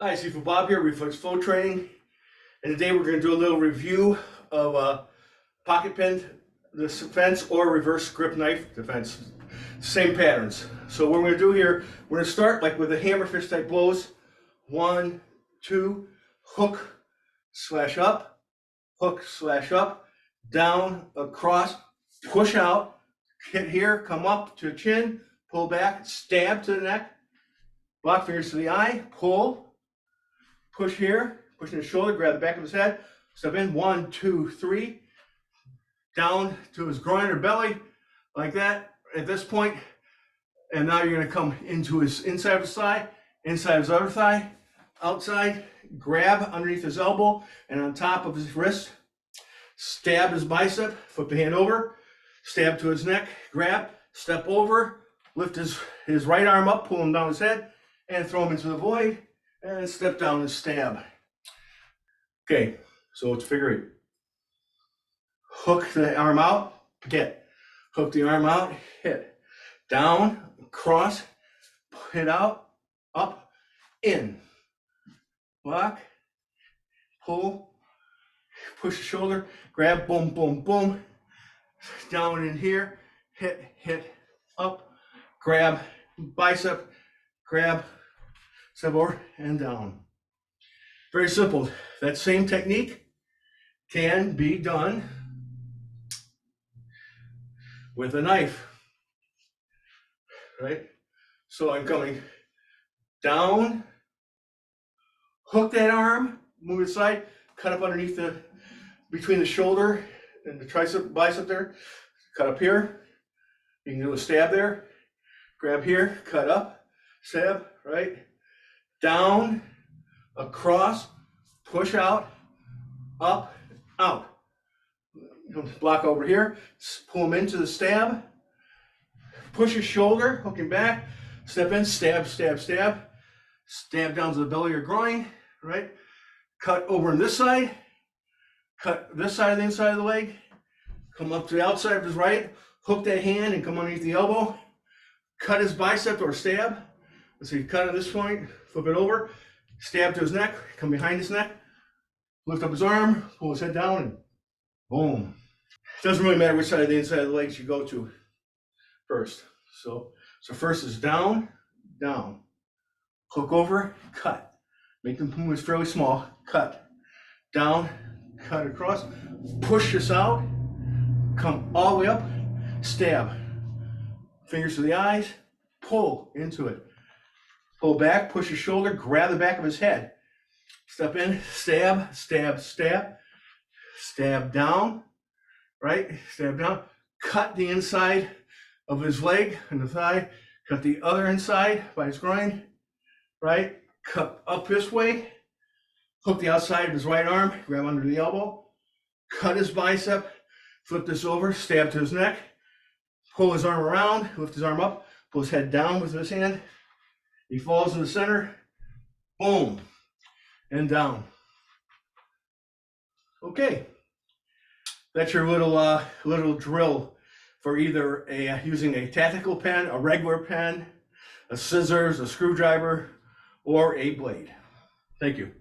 Hi, Seafood Bob here, Reflex Flow Training. And today we're going to do a little review of pocket pin defense or reverse grip knife defense. Same patterns. So what we're going to do here, we're going to start like with the hammerfish type blows. 1, 2, hook, slash up, down, across, push out, hit here, come up to the chin, pull back, stab to the neck, block fingers to the eye, pull, push here, pushing his shoulder, grab the back of his head, step in, 1, 2, 3, down to his groin or belly, like that at this point. And now you're gonna come into his inside of his thigh, inside of his other thigh, outside, grab underneath his elbow and on top of his wrist, stab his bicep, flip the hand over, stab to his neck, grab, step over, lift his right arm up, pull him down his head, and throw him into the void, and step down and stab. Okay, so it's figure 8. Hook the arm out, hit. Hook the arm out, hit. Down, cross, hit out, up, in. Block, pull, push the shoulder, grab, boom, boom, boom. Down in here, hit, up, grab, bicep, grab, step over and down. Very simple. That same technique can be done with a knife, right? So I'm coming down, hook that arm, move it aside, cut up underneath between the shoulder and the tricep, bicep there, cut up here. You can do a stab there, grab here, cut up, stab, right? Down, across, push out, up, out. Block over here, pull him into the stab, push his shoulder, hook him back, step in, stab, stab, stab, stab down to the belly or groin, right? Cut over on this side, cut this side of the inside of the leg, come up to the outside of his right, hook that hand and come underneath the elbow, cut his bicep or stab. Let's see, cut at this point, flip it over, stab to his neck, come behind his neck, lift up his arm, pull his head down, and boom. It doesn't really matter which side of the inside of the legs you go to first. So first is down, down, hook over, cut. Make the movements fairly small, cut, down, cut across, push this out, come all the way up, stab. Fingers to the eyes, pull into it. Pull back, push his shoulder, grab the back of his head. Step in, stab, stab, stab. Stab down, right? Stab down. Cut the inside of his leg and the thigh. Cut the other inside by his groin, right? Cut up this way. Hook the outside of his right arm, grab under the elbow. Cut his bicep, flip this over, stab to his neck. Pull his arm around, lift his arm up, pull his head down with his hand. He falls in the center, boom, and down. Okay, that's your little drill for either using a tactical pen, a regular pen, a scissors, a screwdriver, or a blade. Thank you.